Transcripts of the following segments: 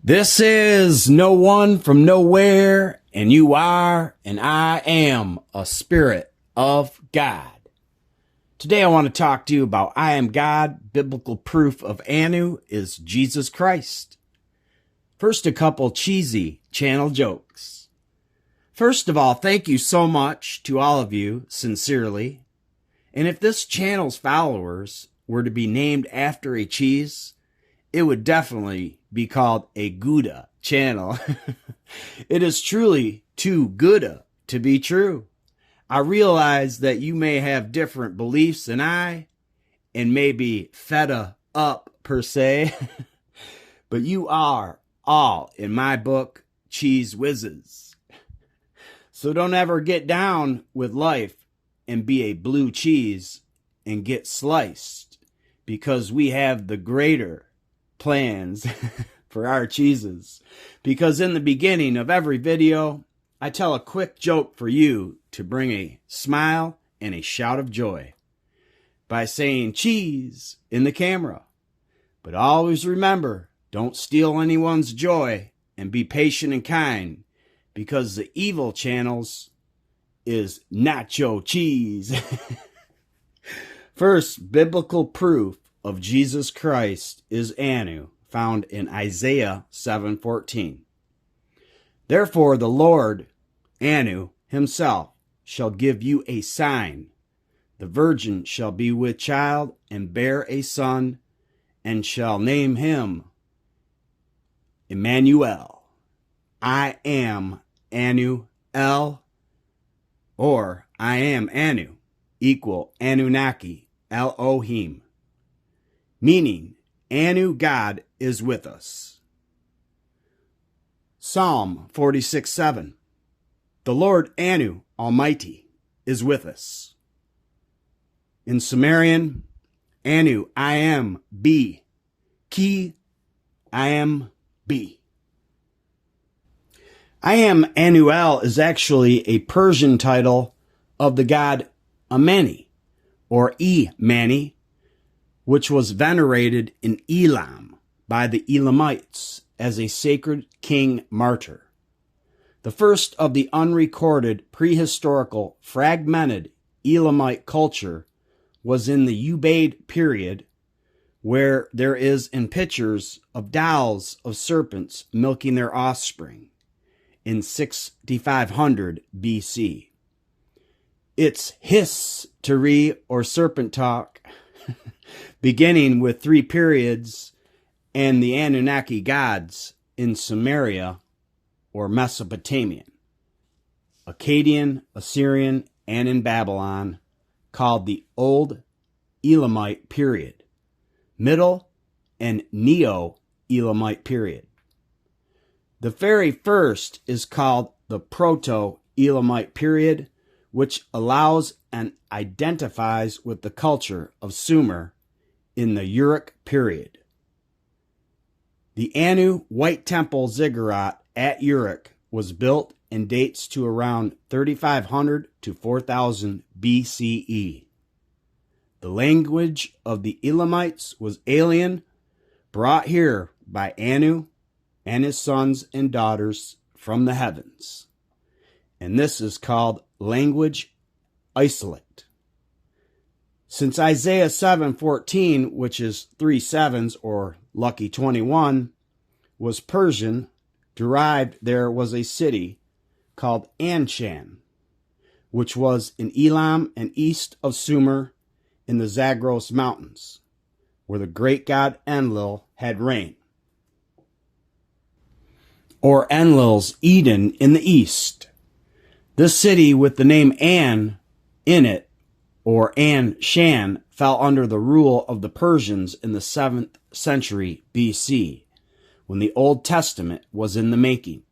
This is no one from nowhere, and you are, and I am a spirit of God. Today I want to talk to you about I am God. Biblical proof of Anu is Jesus Christ. First, a couple cheesy channel jokes. First of all, thank you so much to all of you, sincerely. And if this channel's followers were to be named after a cheese, it would definitely be called a Gouda channel. It is truly too Gouda to be true. I realize that you may have different beliefs than I, and maybe feta up per se, but you are all, in my book, cheese whizzes. So don't ever get down with life and be a blue cheese and get sliced, because we have the greater plans for our cheeses. Because in the beginning of every video, I tell a quick joke for you to bring a smile and a shout of joy by saying cheese in the camera. But always remember, don't steal anyone's joy and be patient and kind, because the evil channels is nacho cheese. First, biblical proof of Jesus Christ is Anu, found in Isaiah 7:14. Therefore the Lord, Anu himself, shall give you a sign. The virgin shall be with child and bear a son, and shall name him Immanuel. I am Anuel, or I am Anu, equal Anunnaki Elohim, meaning Anu, God, is with us. Psalm 46:7. The Lord Anu Almighty is with us. In Sumerian, Anu, I am B. Ki, I am B. I am Anuel is actually a Persian title of the god Amani, or E-Mani, which was venerated in Elam by the Elamites as a sacred king martyr. The first of the unrecorded prehistorical fragmented Elamite culture was in the Ubaid period, where there is in pictures of dolls of serpents milking their offspring in 6500 BC. It's history or serpent talk, beginning with 3 periods and the Anunnaki gods in Sumeria or Mesopotamian, Akkadian, Assyrian, and in Babylon, called the Old Elamite period, Middle and Neo-Elamite period. The very first is called the Proto-Elamite period, which allows and identifies with the culture of Sumer in the Uruk period. The Anu White Temple Ziggurat at Uruk was built and dates to around 3500 to 4000 BCE. The language of the Elamites was alien, brought here by Anu and his sons and daughters from the heavens. And this is called language isolate. Since Isaiah 7:14, which is 3 sevens or lucky 21, was Persian, derived there was a city called Anshan, which was in Elam and east of Sumer in the Zagros Mountains, where the great god Enlil had reigned. Or Enlil's Eden in the east. This city with the name An in it, or Anshan, fell under the rule of the Persians in the 7th century BC, when the Old Testament was in the making.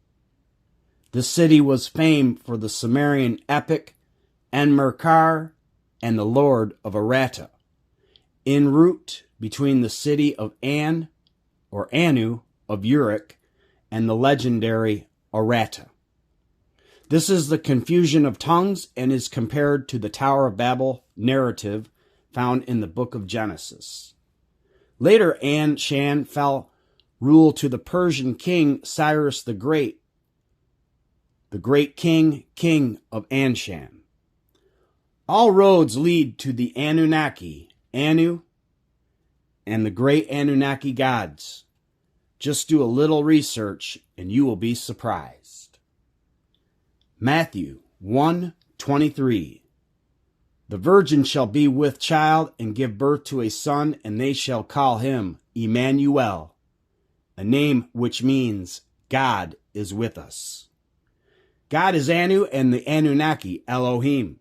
The city was famed for the Sumerian epic Enmerkar and the Lord of Aratta, en route between the city of An, or Anu, of Uruk, and the legendary Aratta. This is the confusion of tongues and is compared to the Tower of Babel narrative found in the book of Genesis. Later, Anshan fell rule to the Persian king Cyrus the Great king of Anshan. All roads lead to the Anunnaki, Anu, and the great Anunnaki gods. Just do a little research and you will be surprised. Matthew 1:23. The virgin shall be with child and give birth to a son, and they shall call him Immanuel, a name which means God is with us. God is Anu and the Anunnaki Elohim.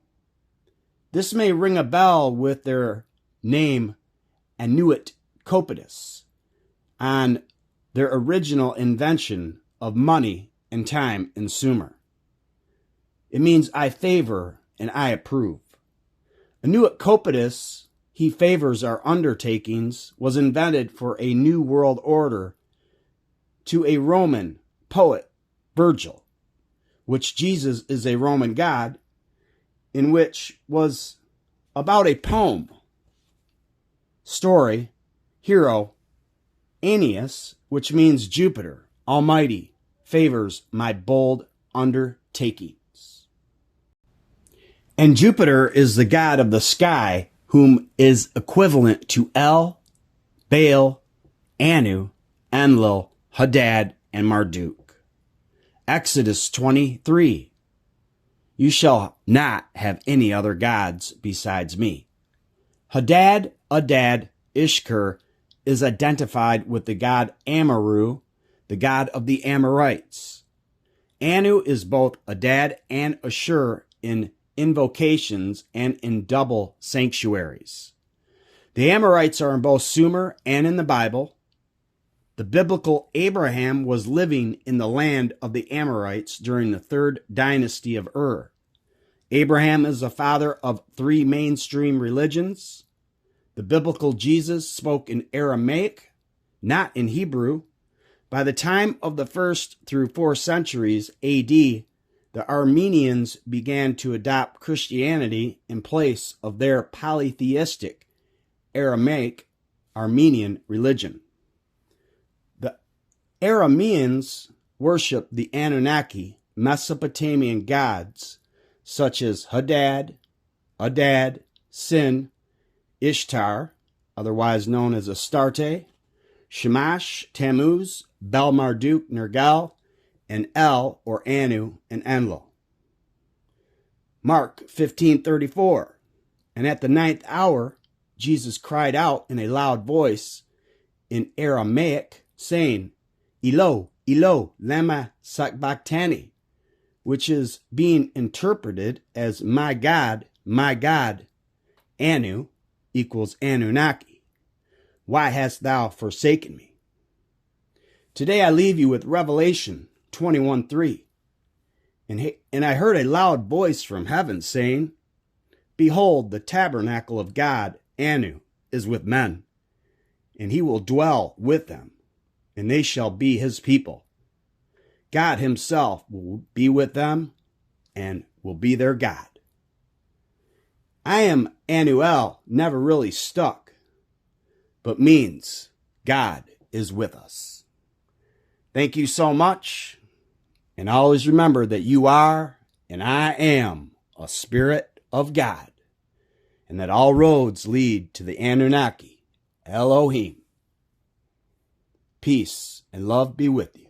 This may ring a bell with their name Anuit Copetus on their original invention of money and time in Sumer. It means I favor and I approve. Anuit Copetus, he favors our undertakings, was invented for a new world order to a Roman poet, Virgil, which Jesus is a Roman god, in which was about a poem, story, hero, Aeneas, which means Jupiter, Almighty, favors my bold undertakings. And Jupiter is the god of the sky, whom is equivalent to El, Baal, Anu, Enlil, Hadad, and Marduk. Exodus 23. You shall not have any other gods besides me. Hadad, Adad, Ishkur is identified with the god Amaru, the god of the Amorites. Anu is both Adad and Ashur in invocations and in double sanctuaries. The Amorites are in both Sumer and in the Bible. The biblical Abraham was living in the land of the Amorites during the third dynasty of Ur. Abraham is the father of three mainstream religions. The biblical Jesus spoke in Aramaic, not in Hebrew. By the time of the 1st through 4th centuries AD, the Armenians began to adopt Christianity in place of their polytheistic Aramaic Armenian religion. The Arameans worshiped the Anunnaki Mesopotamian gods such as Hadad, Adad, Sin, Ishtar, otherwise known as Astarte, Shamash, Tammuz, Bel Marduk, Nergal, and El, or Anu, and Enlil. Mark 15:34. And at the 9th hour, Jesus cried out in a loud voice in Aramaic, saying, Elo, Elo, lama sabachthani, which is being interpreted as my God, Anu equals Anunnaki. Why hast thou forsaken me? Today I leave you with Revelation 21:3. And I heard a loud voice from heaven saying, Behold, the tabernacle of God, Anu, is with men, and he will dwell with them, and they shall be his people. God himself will be with them and will be their God. I am Anuel never really stuck, but means God is with us. Thank you so much. And always remember that you are and I am a spirit of God, and that all roads lead to the Anunnaki Elohim. Peace and love be with you.